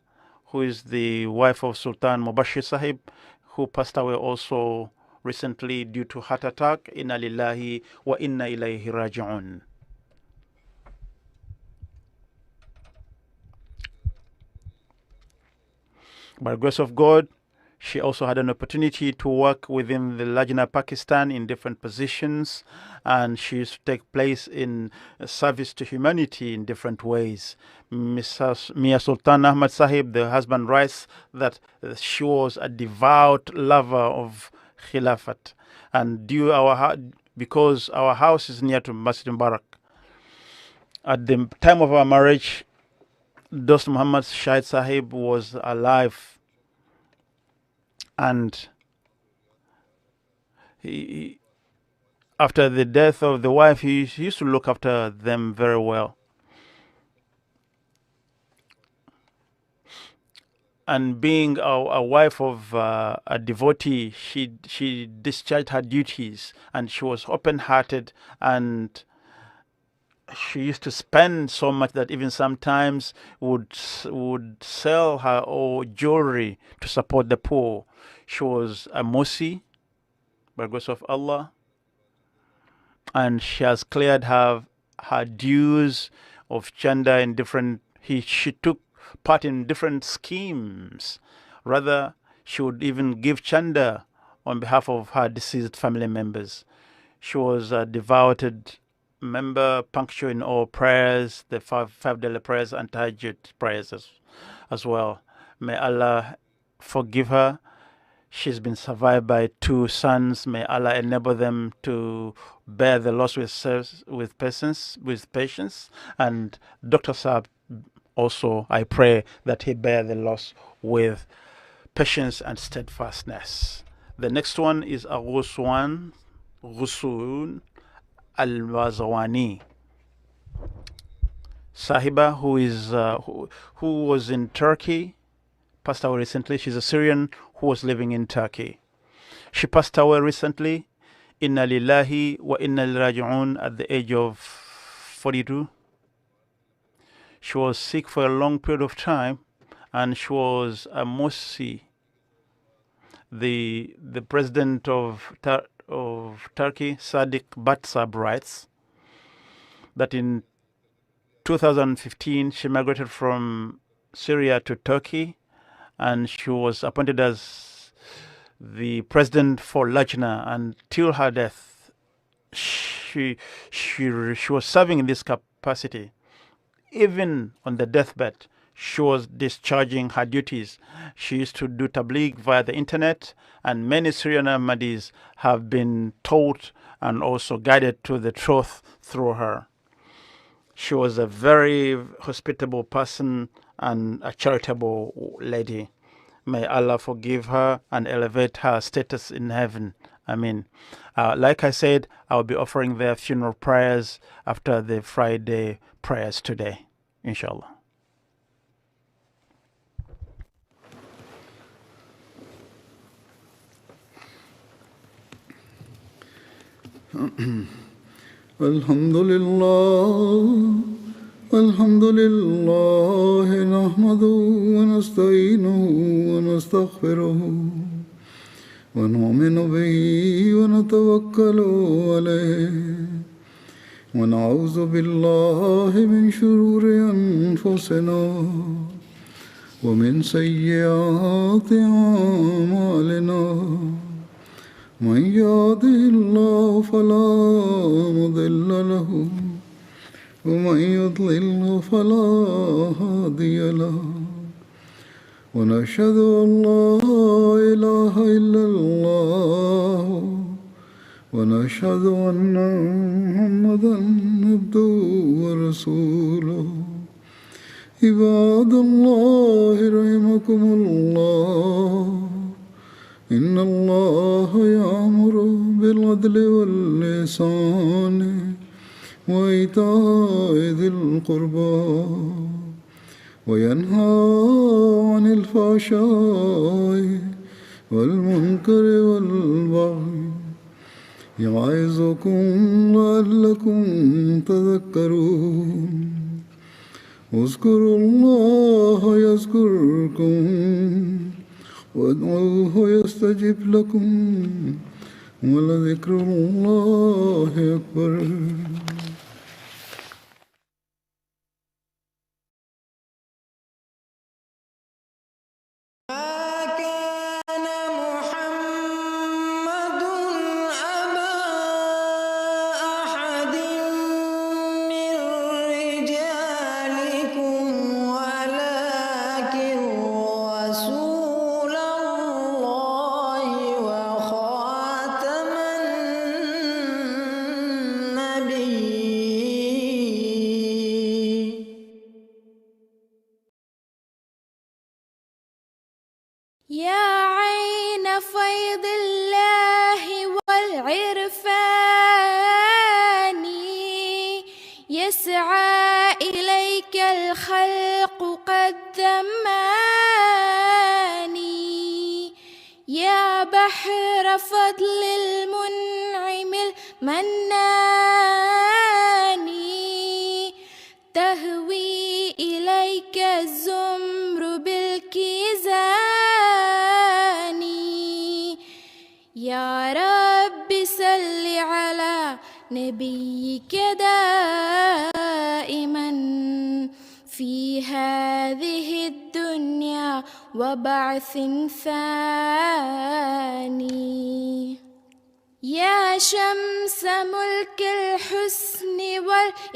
who is the wife of Sultan Mubashir Sahib, who passed away also recently due to heart attack. Inna lillahi wa inna ilayhi raji'un. By the grace of God, she also had an opportunity to work within the Lajna Pakistan in different positions, and she used to take place in service to humanity in different ways. Mia Sultan Ahmad Sahib, the husband, writes that she was a devout lover of Khilafat, and because our house is near to Masjid Mubarak. At the time of our marriage, Dost Muhammad Shahid Sahib was alive, and after the death of the wife, he used to look after them very well. And being a wife of a devotee, she discharged her duties, and she was open-hearted, and she used to spend so much that even sometimes would sell her jewelry to support the poor. She was a Musi, by the grace of Allah, and she has cleared her dues of chanda in different. She took part in different schemes. Rather, she would even give chanda on behalf of her deceased family members. She was a devoted member, punctual in all prayers, the five daily prayers and tahajjud prayers as well. May Allah forgive her. She's been survived by 2 sons. May Allah enable them to bear the loss with patience. And Dr. Saab, also, I pray that he bear the loss with patience and steadfastness. The next one is Ghuswan Al-Wazawani Sahiba, who was in Turkey, passed away recently. She's a Syrian who was living in Turkey. She passed away recently. Inna lillahi wa inna ilaihi raji'un at the age of 42. She was sick for a long period of time, and she was a Mursi. The president of Turkey, Sadiq Batsab, writes that in 2015 she migrated from Syria to Turkey, and she was appointed as the president for Lajna, and till her death she was serving in this capacity. Even on the deathbed, she was discharging her duties. She used to do tabligh via the internet, and many Syrian Ahmadis have been taught and also guided to the truth through her. She was a very hospitable person and a charitable lady. May Allah forgive her and elevate her status in heaven. Amen. Like I said, I'll be offering their funeral prayers after the Friday prayers today, inshallah. Alhamdulillah, nahmaduhu wa nasta'inuhu wa nastaghfiruhu wa nu'minu bihi wa natawakkalu alayhi wa na'udhu billahi min shururi anfusina wa min sayyiati a'malina. من يهده الله فلا مضل له ومن يضلل فلا هادي له ونشهد أن لا إله إلا الله ونشهد أن محمدا عبده ورسوله عباد الله رحمكم الله إن الله يأمر بالعدل والإحسان وإيتاء ذي القربى وينهى عن الفحشاء والمنكر والبغي يعظكم لعلكم تذكرون اذكروا الله يذكركم وادعوه يستجب لكم ولذكر الله أكبر. نبيك دائما في هذه الدنيا وبعث ثاني. يا شمس ملك الحسن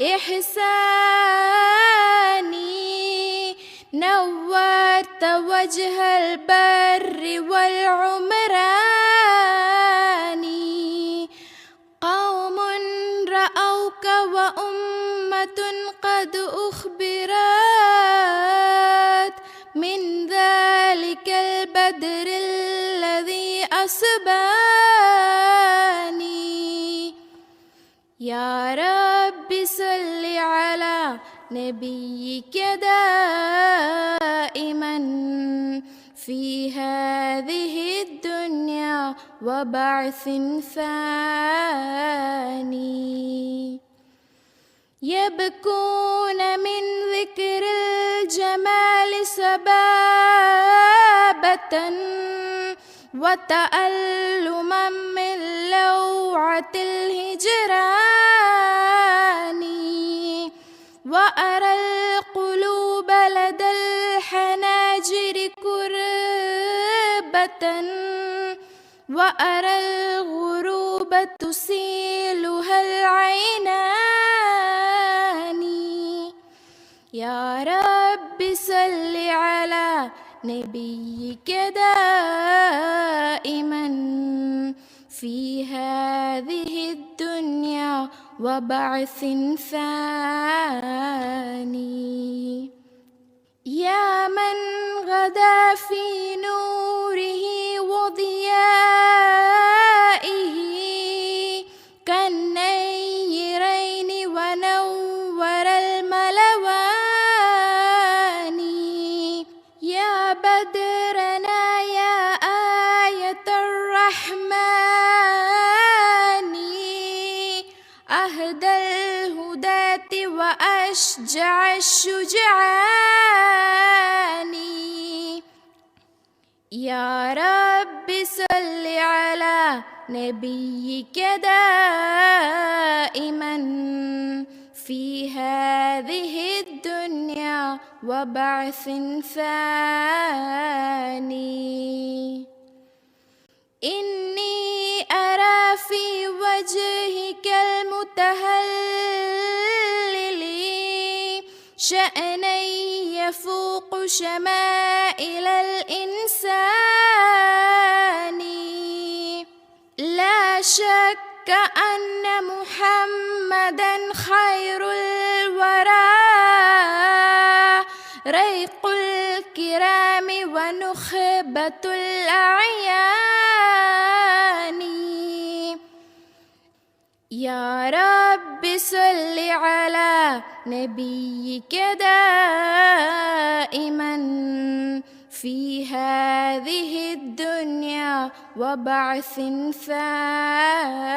والإحسان نورت وجه البر والعمران. قوم رأوك وأمة قد أخبرت من ذلك البدر الذي أصباني. يا رب صل على نبيك دائما في هذه الدنيا وبعث ثاني. يبكون من ذكر الجمال سبابة وتألما من لوعة الهجران. وأرى القلوب لدى الحناجر كربة وأرى الغروب تسيلها العينان. يا رب صل على نبيك دائما في هذه الدنيا وبعث ثاني. يا من غدا في نوره وضيائه كالنيرين ونور الملوان. يا بدرنا يا آية الرحمن أهدى الهداة وأشجع الشجعان. يا رب صل على نبيك دائما في هذه الدنيا وبعث ثاني. إني أرى في وجهك المتهلل شأنا يفوق شمائل الإنسان. لا شك أن محمدا خير الورى ريق الكرام ونخبة الأعيان. يا رب صل على نبيك دائما في هذه الدنيا وبعث ثاني.